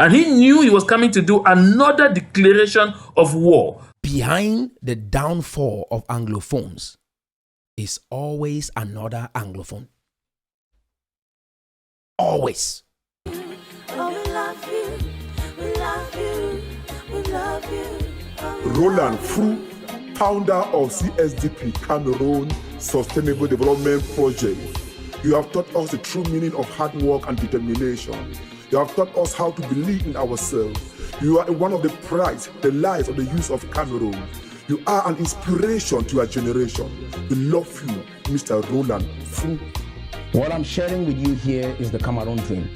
And he knew he was coming to do another declaration of war. Behind the downfall of Anglophones is always another Anglophone. Always. Oh, we love you. We love you. We love you. Oh, Roland Fru, founder of CSDP, Cameroon Sustainable Development Project. You have taught us the true meaning of hard work and determination. You have taught us how to believe in ourselves. You are one of the pride, the lives of the youth of Cameroon. You are an inspiration to our generation. We love you, Mr. Roland Fru. What I'm sharing with you here is the Cameroon dream.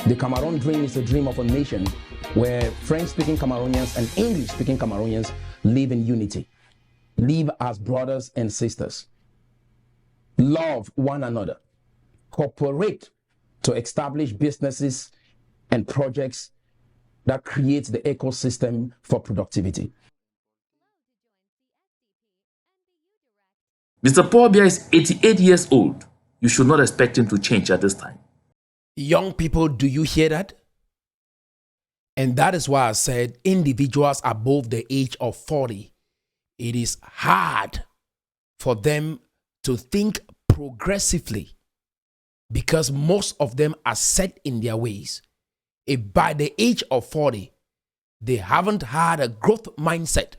The Cameroon dream is a dream of a nation where French-speaking Cameroonians and English-speaking Cameroonians live in unity, live as brothers and sisters, love one another, cooperate to establish businesses and projects that create the ecosystem for productivity. Mr. Paul Biya is 88 years old. You should not expect him to change at this time. Young people, do you hear that? And that is why I said individuals above the age of 40, it is hard for them to think progressively because most of them are set in their ways. If by the age of 40, they haven't had a growth mindset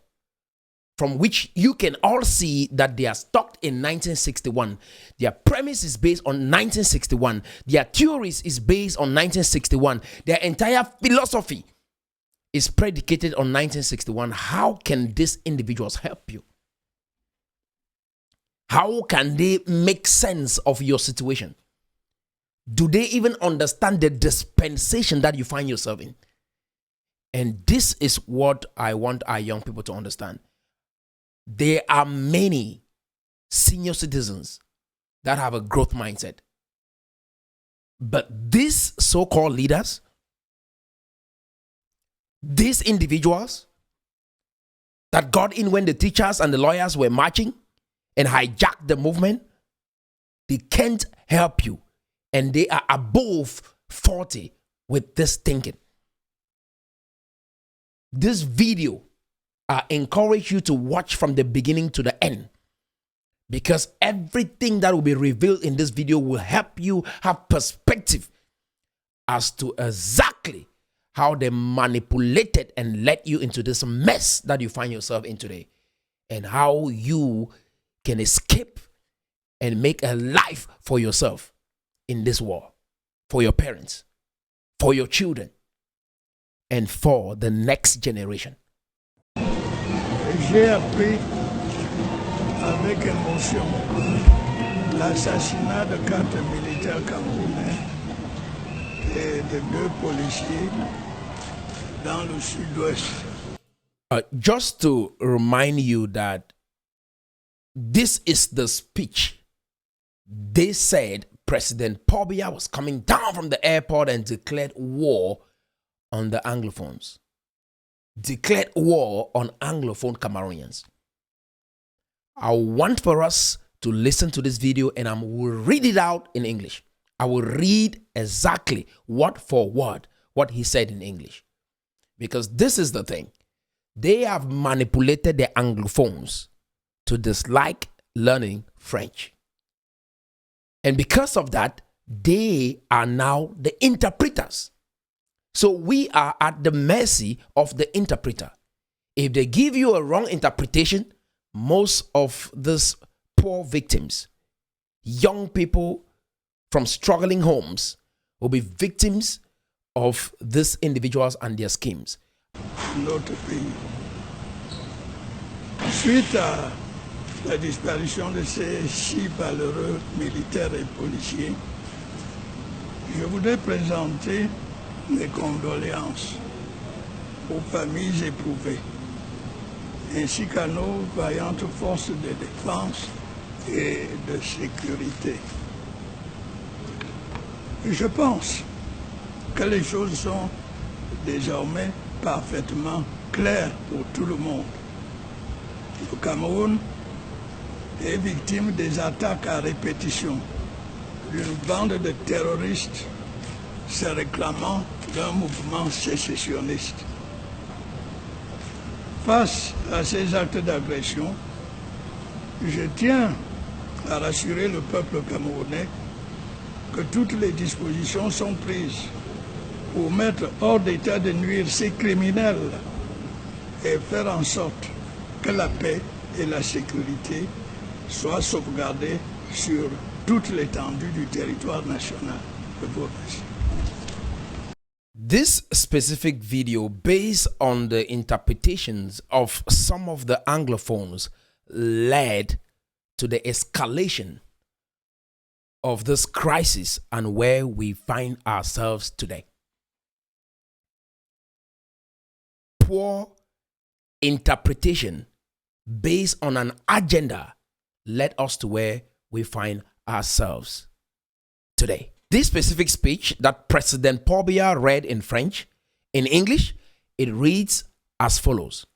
from which you can all see that they are stuck in 1961. Their premise is based on 1961. Their theories is based on 1961. Their entire philosophy is predicated on 1961. How can these individuals help you? How can they make sense of your situation? Do they even understand the dispensation that you find yourself in? And this is what I want our young people to understand. There are many senior citizens that have a growth mindset. But these so-called leaders, these individuals that got in when the teachers and the lawyers were marching and hijacked the movement, they can't help you. And they are above 40 with this thinking. This video, I encourage you to watch from the beginning to the end, because everything that will be revealed in this video will help you have perspective as to exactly how they manipulated and led you into this mess that you find yourself in today, and how you can escape and make a life for yourself in this war, for your parents, for your children, and for the next generation. J'ai appris avec émotion l'assassinat de 4 militaires camerounais et de 2 policiers dans le sud-ouest. Just to remind you that this is the speech. They said President Paul Biya was coming down from the airport and declared war on the Anglophones. Declared war on Anglophone Cameroonians. I want for us to listen to this video, and I will read it out in English. I will read exactly word for word what he said in English. Because this is the thing. They have manipulated the Anglophones to dislike learning French. And because of that, they are now the interpreters. So we are at the mercy of the interpreter. If they give you a wrong interpretation, most of these poor victims, young people from struggling homes, will be victims of these individuals and their schemes. Notre pays. Suite à la disparition de ces 6 valeureux militaires et policiers, je voudrais présenter mes condoléances aux familles éprouvées, ainsi qu'à nos vaillantes forces de défense et de sécurité. Je pense que les choses sont désormais parfaitement claires pour tout le monde. Le Cameroun est victime des attaques à répétition d'une bande de terroristes se réclamant d'un mouvement sécessionniste. Face à ces actes d'agression, je tiens à rassurer le peuple camerounais que toutes les dispositions sont prises pour mettre hors d'état de nuire ces criminels et faire en sorte que la paix et la sécurité soient sauvegardées sur toute l'étendue du territoire national. Je vous remercie. This specific video, based on the interpretations of some of the Anglophones, led to the escalation of this crisis and where we find ourselves today. Poor interpretation based on an agenda led us to where we find ourselves today. This specific speech that President Paul Biya read in French, in English, it reads as follows.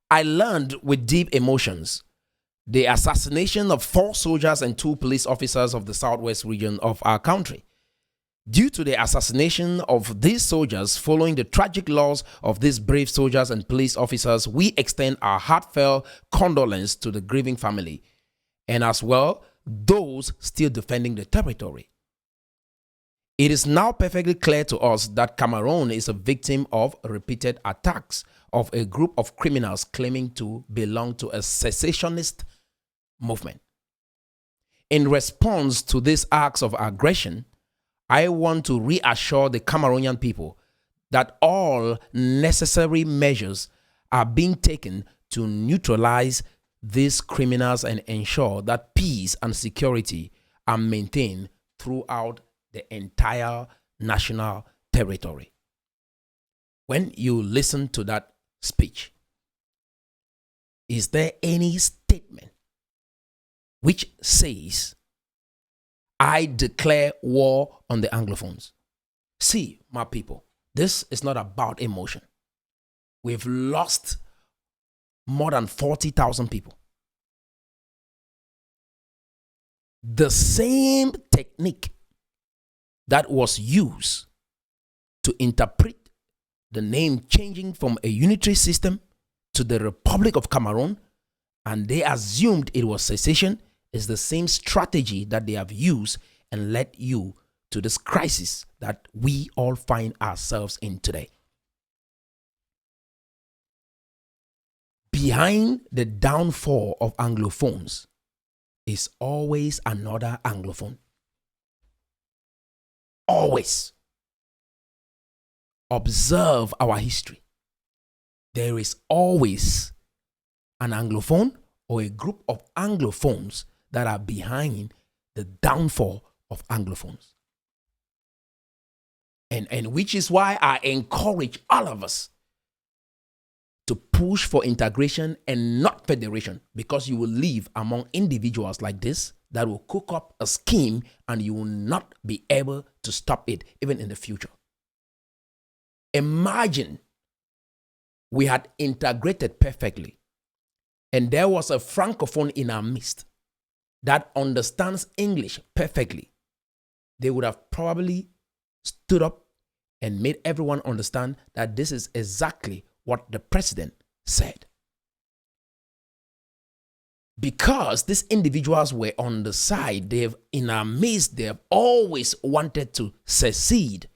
I learned with deep emotions the assassination of 4 soldiers and 2 police officers of the southwest region of our country. Due to the assassination of these soldiers, following the tragic loss of these brave soldiers and police officers, we extend our heartfelt condolence to the grieving family and as well those still defending the territory. It is now perfectly clear to us that Cameroon is a victim of repeated attacks of a group of criminals claiming to belong to a secessionist movement. In response to these acts of aggression, I want to reassure the Cameroonian people that all necessary measures are being taken to neutralize these criminals and ensure that peace and security are maintained throughout the entire national territory. When you listen to that speech, is there any statement which says, I declare war on the Anglophones? See, my people, this is not about emotion. We've lost more than 40,000 people. The same technique that was used to interpret the name changing from a unitary system to the Republic of Cameroon, and they assumed it was secession, is the same strategy that they have used and led you to this crisis that we all find ourselves in today. Behind the downfall of Anglophones is always another Anglophone. Always. Observe our history. There is always an Anglophone or a group of Anglophones that are behind the downfall of Anglophones. And which is why I encourage all of us to push for integration and not federation, because you will live among individuals like this that will cook up a scheme and you will not be able to stop it even in the future. Imagine we had integrated perfectly and there was a francophone in our midst that understands English perfectly. They would have probably stood up and made everyone understand that this is exactly what the president said. Because these individuals were on the side, in our midst, they have always wanted to secede.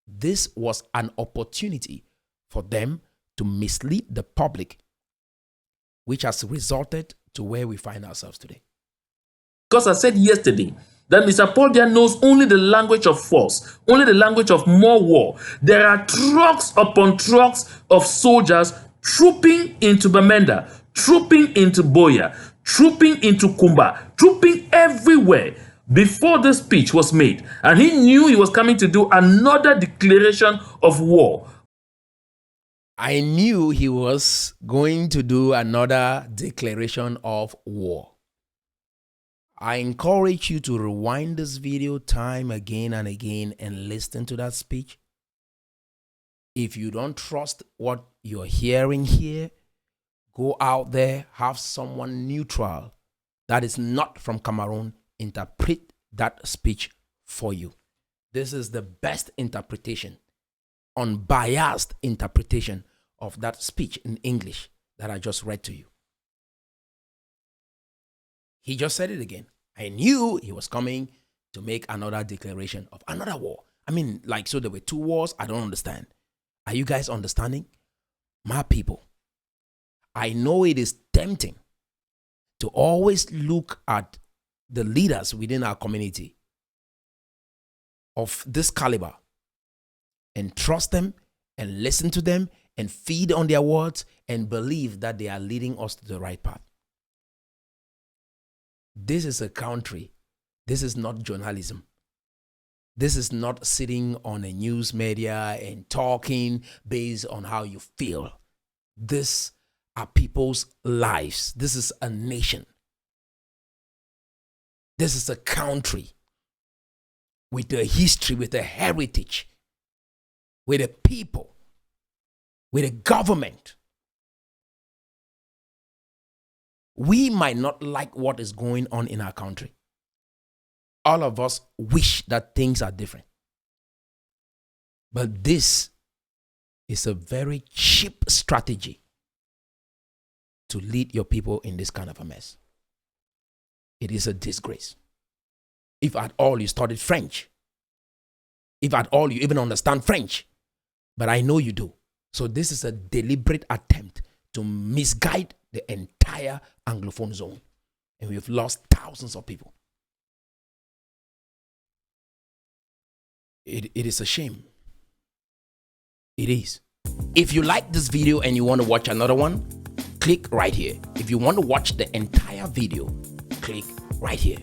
This was an opportunity for them to mislead the public, which has resulted to where we find ourselves today. Because I said yesterday that Mr. Paul Biya knows only the language of force, only the language of more war. There are trucks upon trucks of soldiers trooping into Bamenda, trooping into Boya, trooping into Kumba, trooping everywhere before the speech was made. And he knew he was coming to do another declaration of war. I knew he was going to do another declaration of war. I encourage you to rewind this video time again and again and listen to that speech. If you don't trust what you're hearing here, go out there, have someone neutral that is not from Cameroon interpret that speech for you. This is the best interpretation, unbiased interpretation of that speech in English that I just read to you. He just said it again. I knew he was coming to make another declaration of another war. I mean, like, so there were two wars. I don't understand. Are you guys understanding? My people, I know it is tempting to always look at the leaders within our community of this caliber and trust them and listen to them and feed on their words and believe that they are leading us to the right path. This is a country. This is not journalism. This is not sitting on a news media and talking based on how you feel. This are people's lives. This is a nation. This is a country with a history, with a heritage, with a people, with a government. We might not like what is going on in our country. All of us wish that things are different. But this is a very cheap strategy to lead your people in this kind of a mess. It is a disgrace. If at all you studied French, if at all you even understand French, but I know you do. So this is a deliberate attempt to misguide the entire Anglophone zone. And we've lost thousands of people. It is a shame. It is. If you like this video and you want to watch another one, click right here. If you want to watch the entire video, click right here.